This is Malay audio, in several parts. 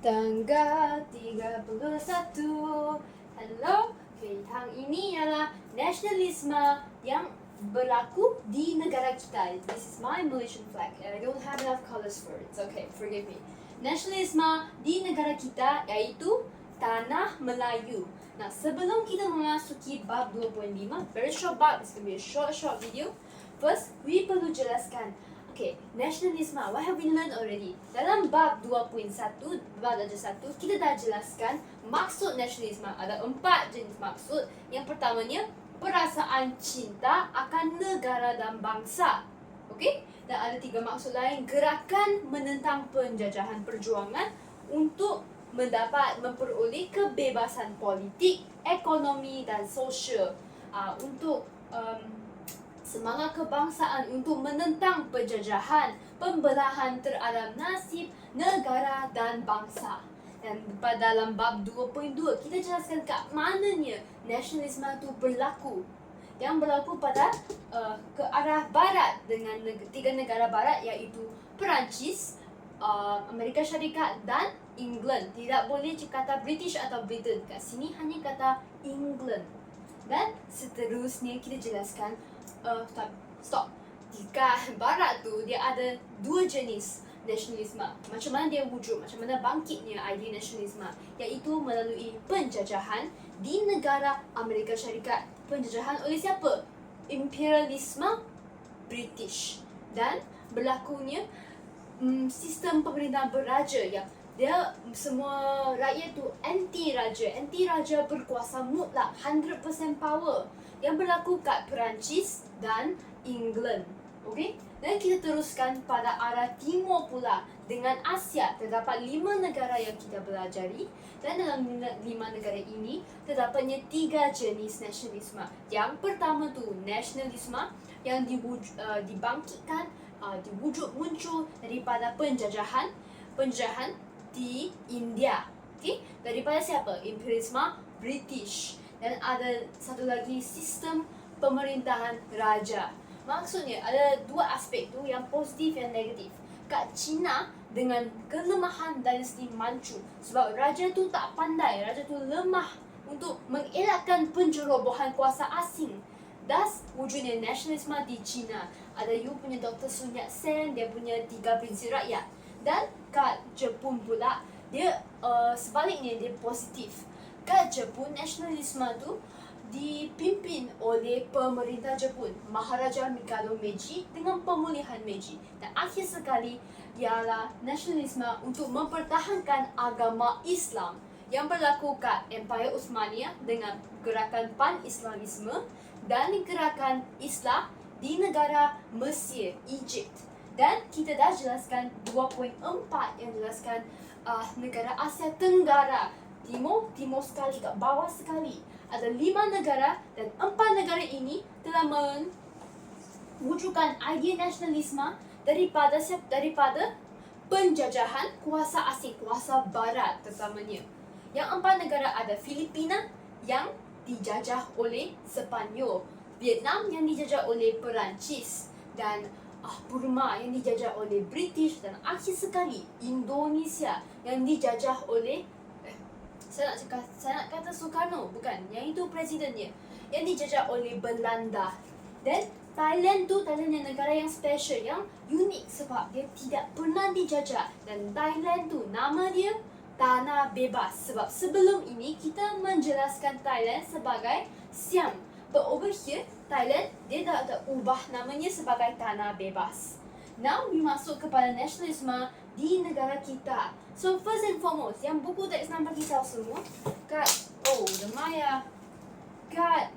Tanggal 31. Hello. Okay, yang ini ialah nasionalisme yang berlaku di negara kita. This is my Malaysian flag and I don't have enough colors for it. It's okay, forgive me. Nasionalisme di negara kita iaitu tanah Melayu. Nah, sebelum kita memasuki bab 2.5, very short bab, it's going to be a short video. First, we perlu jelaskan okay, nasionalisme, what have we learned already? Dalam bab 2.1, bab darjah 1, kita dah jelaskan maksud nasionalisme. Ada 4 jenis maksud. Yang pertamanya, perasaan cinta akan negara dan bangsa. Okay? Dan ada 3 maksud lain, gerakan menentang penjajahan, perjuangan untuk memperoleh kebebasan politik, ekonomi dan sosial. Untuk semangat kebangsaan untuk menentang penjajahan, pembelahan terhadap nasib negara dan bangsa. Dan pada dalam bab 2.2 kita jelaskan kat mananya nasionalisme itu berlaku. Yang berlaku pada ke arah barat dengan 3 negara barat iaitu Perancis, Amerika Syarikat dan England. Tidak boleh kata British atau Britain. Kat sini hanya kata England. Dan seterusnya kita jelaskan stop. Jika barat tu dia ada 2 jenis nasionalisme. Macam mana dia wujud, macam mana bangkitnya idea nasionalisme, iaitu melalui penjajahan di negara Amerika Syarikat. Penjajahan oleh siapa? Imperialisme British. Dan berlakunya sistem pemerintahan beraja yang dia semua rakyat tu anti raja berkuasa mutlak, 100% power yang berlaku kat Perancis dan England. Okey, dan kita teruskan pada arah timur pula dengan Asia. Terdapat 5 negara yang kita belajari dan dalam 5 negara ini terdapatnya 3 jenis nasionalisme. Yang pertama tu nasionalisme yang dibangkitkan, diwujud muncul daripada penjajahan di India. Okey, daripada siapa? Imperialisme British. Dan ada satu lagi sistem pemerintahan raja. Maksudnya ada 2 aspek tu, yang positif yang negatif. Kat China dengan kelemahan dinasti Manchu, sebab raja tu tak pandai, raja tu lemah untuk mengelakkan pencerobohan kuasa asing. Thus, wujudnya nasionalisme di China. Ada you punya Dr. Sun Yat-sen, dia punya 3 prinsip rakyat. Dan kat Jepun pula, dia sebaliknya, dia positif. Kat Jepun, nasionalisme tu dipimpin oleh pemerintah Jepun, Maharaja Mikado Meiji dengan pemulihan Meiji. Dan akhir sekali ialah nasionalisme untuk mempertahankan agama Islam yang berlaku kat Empire Uthmaniyah dengan gerakan pan-Islamisme dan gerakan Islah di negara Mesir, Egypt. Dan kita dah jelaskan 2.4 yang jelaskan negara Asia Tenggara, timur sekali, kat bawah sekali. Ada 5 negara dan 4 negara ini telah mewujudkan idea nasionalisme daripada penjajahan kuasa asing, kuasa barat terutamanya. Yang 4 negara ada Filipina yang dijajah oleh Sepanyol, Vietnam yang dijajah oleh Perancis, dan Burma yang dijajah oleh British, dan akhir sekali Indonesia yang dijajah oleh saya nak kata Soekarno, bukan, yang itu presidennya, yang dijajah oleh Belanda. Dan Thailand yang negara yang special, yang unik sebab dia tidak pernah dijajah. Dan Thailand tu nama dia tanah bebas, sebab sebelum ini kita menjelaskan Thailand sebagai Siam. But over here, Thailand dia dah ubah namanya sebagai tanah bebas. Now we masuk kepada nasionalisme di negara kita. So first and foremost, yang buku teks nampak kita semua kat Maya kat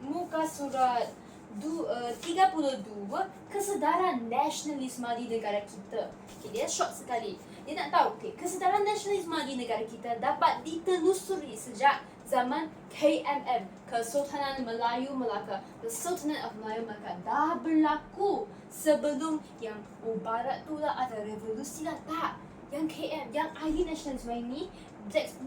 muka surat 32, kesedaran nasionalisme di negara kita. Okay, dia short sekali. Dia nak tahu, kesedaran nasionalisme di negara kita dapat ditelusuri sejak zaman KMM, Kesultanan Melayu Melaka, The Sultanate of Melayu Melaka, dah berlaku sebelum yang barat tu lah ada revolusi lah. Tak, yang KM, yang idea nasionalisme ini,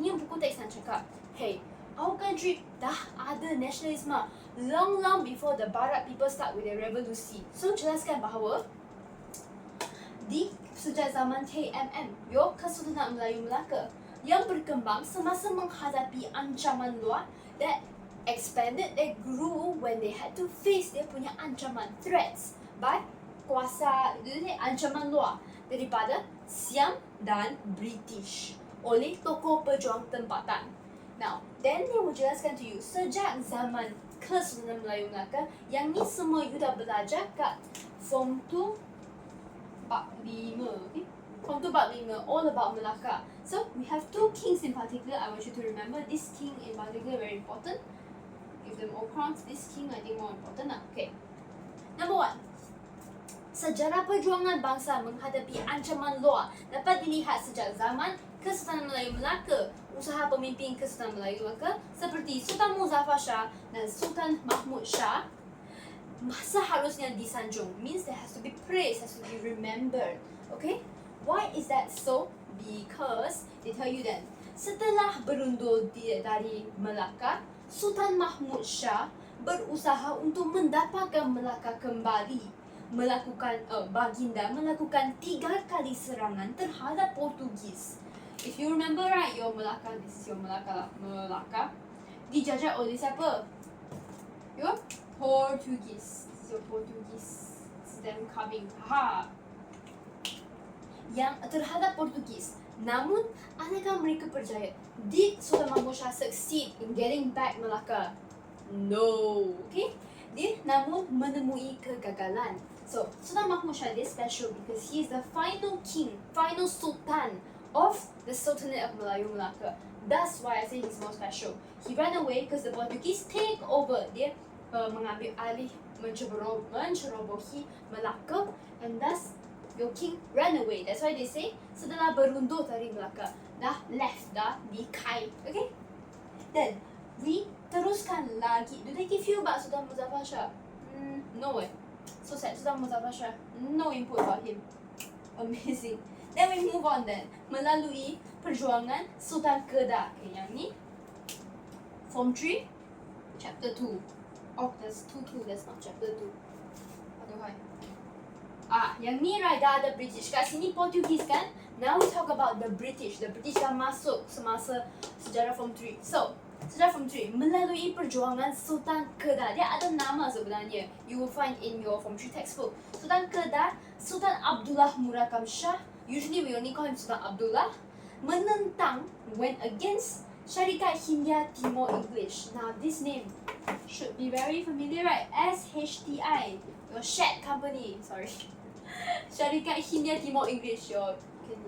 yang buku teks nak cakap, hey, our country dah ada nasionalisme long before the barat people start with their revolusi. So jelaskan bahawa di sejak zaman KMM, yo Kesultanan Melayu Melaka, yang berkembang semasa menghadapi ancaman luar that expanded, that grew when they had to face dia punya ancaman, threats by kuasa, ancaman luar daripada Siam dan British oleh tokoh pejuang tempatan. Now, then dia will jelaskan to you, sejak zaman Kesultanan Melayu Melaka, yang ni semua you dah belajar kat Form 2 Bab 5, okay? Form 2 Bab 5, all about Melaka. So, we have two kings in particular. I want you to remember this king in particular, very important. Give them all crowns. This king, I think, more important. Okay. Number 1. Sejarah perjuangan bangsa menghadapi ancaman luar dapat dilihat sejak zaman Kesultanan Melayu Melaka. Usaha pemimpin Kesultanan Melayu Melaka seperti Sultan Muzaffar Shah dan Sultan Mahmud Shah seharusnya disanjung. Means there has to be praised, has to be remembered. Okay? Why is that so? Because they tell you that setelah berundur dari Melaka, Sultan Mahmud Shah berusaha untuk mendapatkan Melaka kembali. Baginda melakukan 3 kali serangan terhadap Portugis. If you remember right, your Melaka, this is your Melaka lah. Melaka dijajah oleh siapa? Your Portugis. This is your Portugis. It's them coming. Ha. Yang terhadap Portugis. Namun, adakah mereka percaya? Did Sultan Mahmud Shah succeed in getting back Melaka? No. Okay? Dia namun menemui kegagalan. So, Sultan Mahmud Shah is special because he is the final king, final sultan of the Sultanate of Melayu Melaka. That's why I say he's more special. He ran away because the Portuguese take over. Dia mengambil alih, mencerobohi Melaka, and thus your king ran away. That's why they say setelah berundur dari Melaka, dah left, dah dikai. Okay? Then we teruskan lagi. Do they give you about Sultan Muzaffar Shah? No way. So sad. Sultan Muzaffar Shah, no input about him. Amazing. Then we move on then. Melalui perjuangan Sultan Kedah. Okay, yang ni Form 3 Chapter 2. Oh, there's 2, that's not Chapter 2. Aduhai. Yang ni right, dah ada British. Kat sini Portugis kan? Now we talk about the British. The British dah masuk semasa sejarah Form 3. So, sejarah Form 3, melalui perjuangan Sultan Kedah. Dia ada nama sebenarnya. You will find in your Form 3 textbook. Sultan Kedah, Sultan Abdullah Murakam Shah. Usually we only call him Sultan Abdullah. Menentang, went against Syarikat Hindia Timor English. Now this name should be very familiar, right? SHTI, your Shed Company. Sorry. Syarikat Hindia Timor English. Can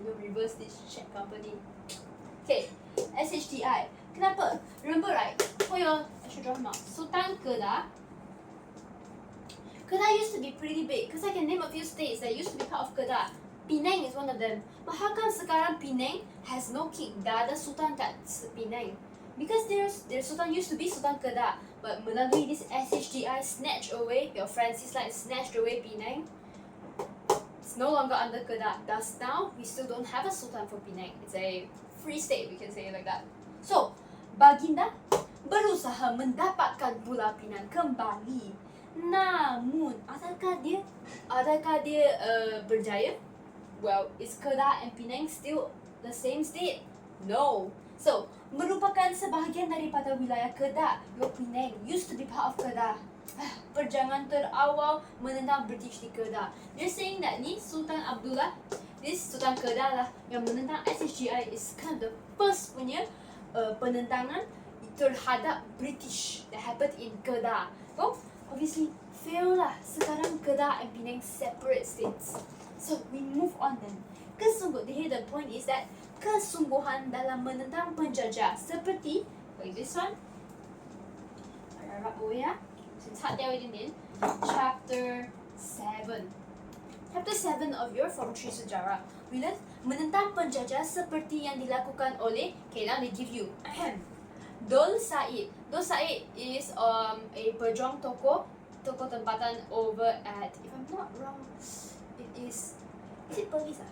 you reverse this Shed Company? Okay, SHTI. Kenapa? Remember right? For your, I should draw him out. Sultan Kedah. Kedah used to be pretty big because I can name a few states that used to be part of Kedah. Penang is one of them. But how come sekarang Penang has no king? Dah ada Sultan kat Penang. Because their Sultan used to be Sultan Kedah. But melalui this SHGI snatched away, your Francis Line snatched away Penang. It's no longer under Kedah. Thus now, we still don't have a Sultan for Penang. It's a free state, we can say it like that. So, Baginda berusaha mendapatkan Pulau Pinang kembali. Namun, adakah dia berjaya? Well, is Kedah and Penang still the same state? No. So, merupakan sebahagian daripada wilayah Kedah. Your Penang used to be part of Kedah. Perjangan terawal menentang British di Kedah. They're saying that ni Sultan Abdullah, this Sultan Kedah lah yang menentang SHGI is kind of the first punya penentangan terhadap British that happened in Kedah. So, obviously fail lah. Sekarang Kedah and Penang separate states. So we move on then. The point is that kesungguhan dalam menentang penjajah seperti like this one. Chapter 7. Chapter 7 of your Form 3 sejarah. We learn menentang penjajah seperti yang dilakukan oleh, okay, now they give you Dol Said. Dol Said is a pejuang tokoh tempatan over at, if I'm not wrong, it is it Perlis ah?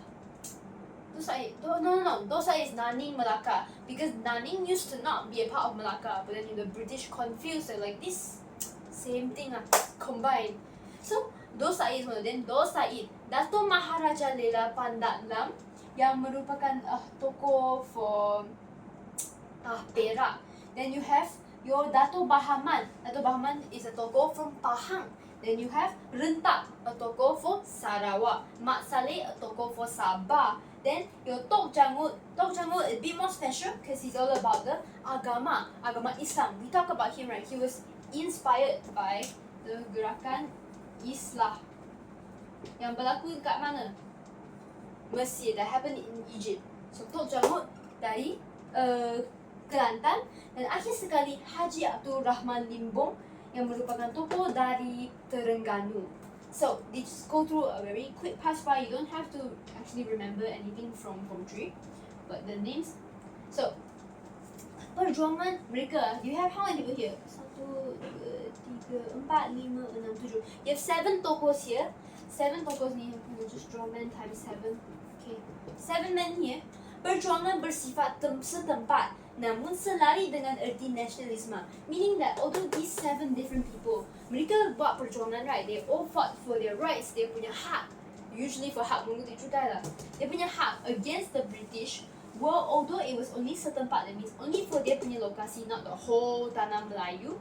Dol Said. No. Dol Said is Naning Melaka. Because Naning used to not be a part of Melaka, but then the British confused it like this. Same thing combined. So, Dol Said is one of them. Dol Said Dato' Maharaja Lela Pandatlam yang merupakan tokoh for Perak. Then you have your Dato' Bahaman. Dato' Bahaman is a tokoh from Pahang. Then you have Rentak, a tokoh for Sarawak. Mat Saleh, a tokoh for Sabah. Then your Tok Jangut is a bit more special because he's all about the agama Islam. We talk about him, right? He was inspired by the gerakan Islah yang berlaku dekat mana? Mesir, that happened in Egypt. So Tok Jangut dari Kelantan, dan akhir sekali Haji Abdul Rahman Limbong yang merupakan tokoh dari Terengganu. So they just go through a very quick pass by. You don't have to actually remember anything from 3, but the names. So perjuangan mereka, you have how many people here? 1, 2, 3, 4, 5, 6, 7. You have 7 tokohs here. 7 tokohs ni, you just draw men times 7. Okay, 7 men here. Perjuangan bersifat setempat, namun selari dengan erti nasionalisme. Meaning that although these 7 different people, mereka buat perjuangan, right? They all fought for their rights. Dia punya hak, usually for hak mengutip cukai lah. Dia punya hak against the British. Well, although it was only setempat, that means only for dia punya lokasi, not the whole tanah Melayu.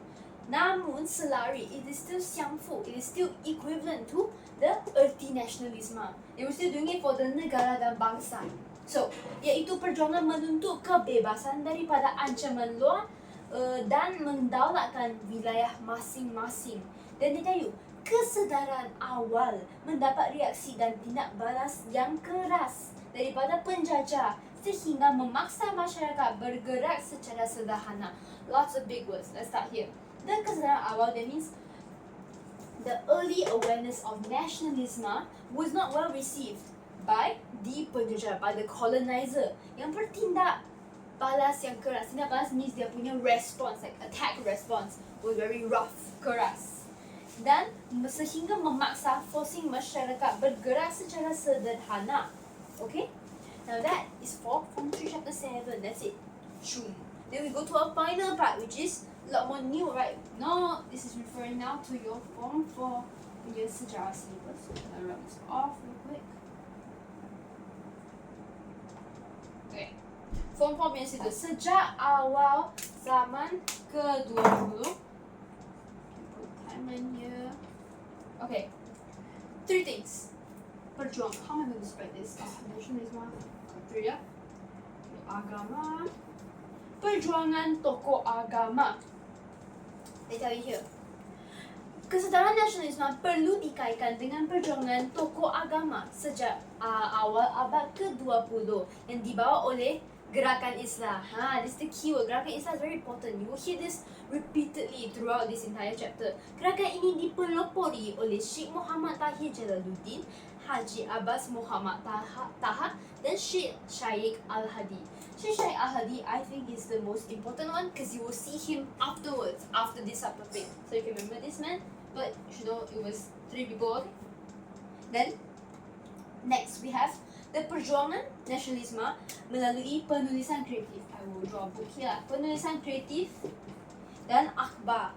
Namun selari, it is still相符, it is still equivalent to the erti nasionalisme. They were still doing it for the negara dan bangsa. So, iaitu perjuangan menuntut kebebasan daripada ancaman luar dan mendaulatkan wilayah masing-masing. Dan dia tahu, kesedaran awal mendapat reaksi dan tindak balas yang keras daripada penjajah sehingga memaksa masyarakat bergerak secara sederhana. Lots of big words. Let's start here. The kesedaran awal, that means the early awareness of nationalism was not well received by the penjajah, by the colonizer yang bertindak balas yang keras. Tindak balas means dia punya response, like attack response, was very rough, keras. Dan sehingga memaksa forcing masyarakat bergerak secara sederhana. Okay? Now that is for Form 3 Chapter 7. That's it. Shoom. Then we go to our final part, which is a lot more new, right? No, this is referring now to your Form 4 punya sejarah syllabus. So I'm gonna rub this off real quick. Okay. Form 4 punya syllabus. Sejak awal zaman ke-20. Put timeline here. Okay. 3 things. Perjuang. How am I going to spread this? Nasionalisme. 3 ya. Agama. Perjuangan tokoh agama. They tell you here. Kesedaran nasionalisme perlu dikaitkan dengan perjuangan tokoh agama sejak awal abad ke-20 yang dibawa oleh gerakan Islah. This is the keyword. Gerakan Islah is very important. You will hear this repeatedly throughout this entire chapter. Gerakan ini dipelopori oleh Sheikh Muhammad Tahir Jalaluddin, Haji Abbas Muhammad Taha dan Sheikh Shaikh Al-Hadi. Sheikh Shaikh Al-Hadi, I think, is the most important one because you will see him afterwards, after this subtopic. So you can remember this man, but you should know it was 3 people. Okay? Then, next we have the perjuangan nasionalisme melalui penulisan kreatif. I will draw a book here. Penulisan kreatif dan akhbar.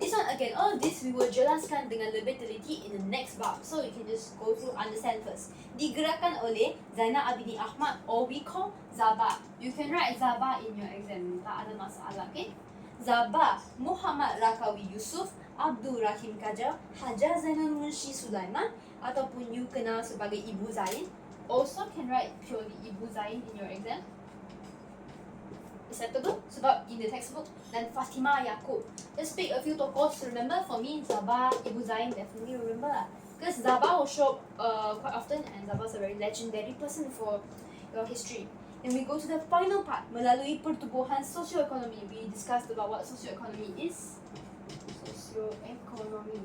This one again, all of this we will jelaskan dengan lebih teliti in the next bab. So you can just go through, understand first. Digerakkan oleh Zainal Abidin Ahmad, or we call Zabah. You can write Zabah in your exam, tak ada masalah, okay? Zabah Muhammad Rakawi Yusuf, Abdul Rahim Kajar, Hajar Zainal Munshi Sulaiman, ataupun you kenal sebagai Ibu Zain. Also can write purely Ibu Zain in your exam. Acceptable? Sebab in the textbook. Dan Fatimah Yaakob. Let's pick a few tokoh to remember. For me, Zabah, Ibu Zain, definitely remember lah. Because Zabah will show up quite often, and Zabah is a very legendary person for your history. Then we go to the final part. Melalui pertubuhan sosioekonomi. We discussed about what sosioekonomy is. Sosioekonomy.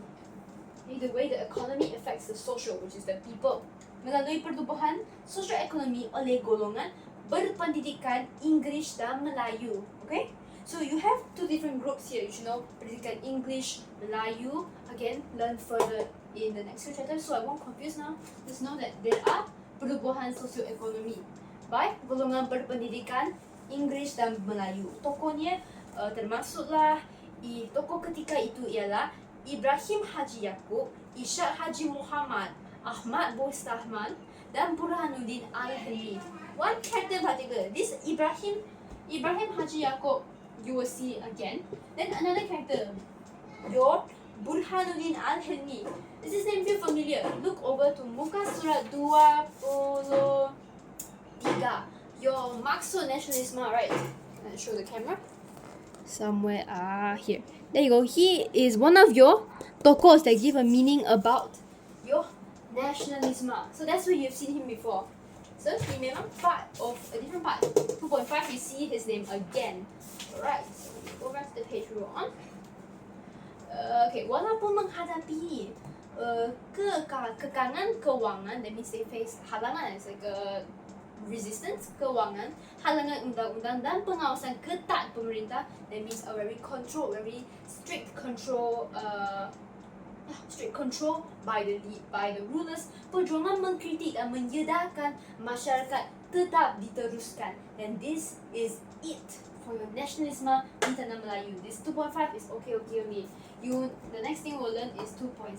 The way the economy affects the social, which is the people. Melalui pertubuhan sosioekonomi oleh golongan berpendidikan Inggeris dan Melayu. Okay? So you have 2 different groups here. You should know pendidikan English, Melayu. Again, learn further in the next few chapters. So I won't confuse now. Just know that there are perubahan sosioekonomi by golongan berpendidikan Inggeris dan Melayu. Tokohnya termasuklah tokoh ketika itu ialah Ibrahim Haji Yaakob, Ishak Haji Muhammad, Ahmad Bostahman, dan Burhanuddin Al-Hilmi. One character in particular, this Ibrahim Haji Yaakob, you will see again. Then another character, your Burhanuddin Al-Hilmi. Does his name feel familiar? Look over to muka surat 23. Your maksud nasionalisme, right? Let's show the camera. Somewhere here. There you go. He is one of your tokohs that give a meaning about your nationalism. So that's where you've seen him before. So he memang part of a different part. 2.5, you see his name again. Alright, so we go back to the page we were on. Okay, walaupun menghadapi kekangan kewangan, that means they face halangan, it's like a resistance, kewangan, halangan undang-undang dan pengawasan ketat pemerintah, that means a very strict control by the rulers. Perjuangan mengkritik dan menyedarkan masyarakat tetap diteruskan, and this is it for your nationalism di tanah Melayu. This 2.5 is okay only. The next thing we'll learn is 2.6,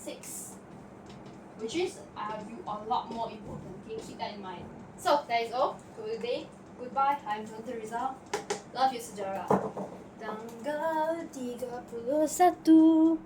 which is a lot more important. Okay, keep that in mind. So that is all for today. Goodbye. I'm Dr. Rizal. Love you sejarah. Tanggal 31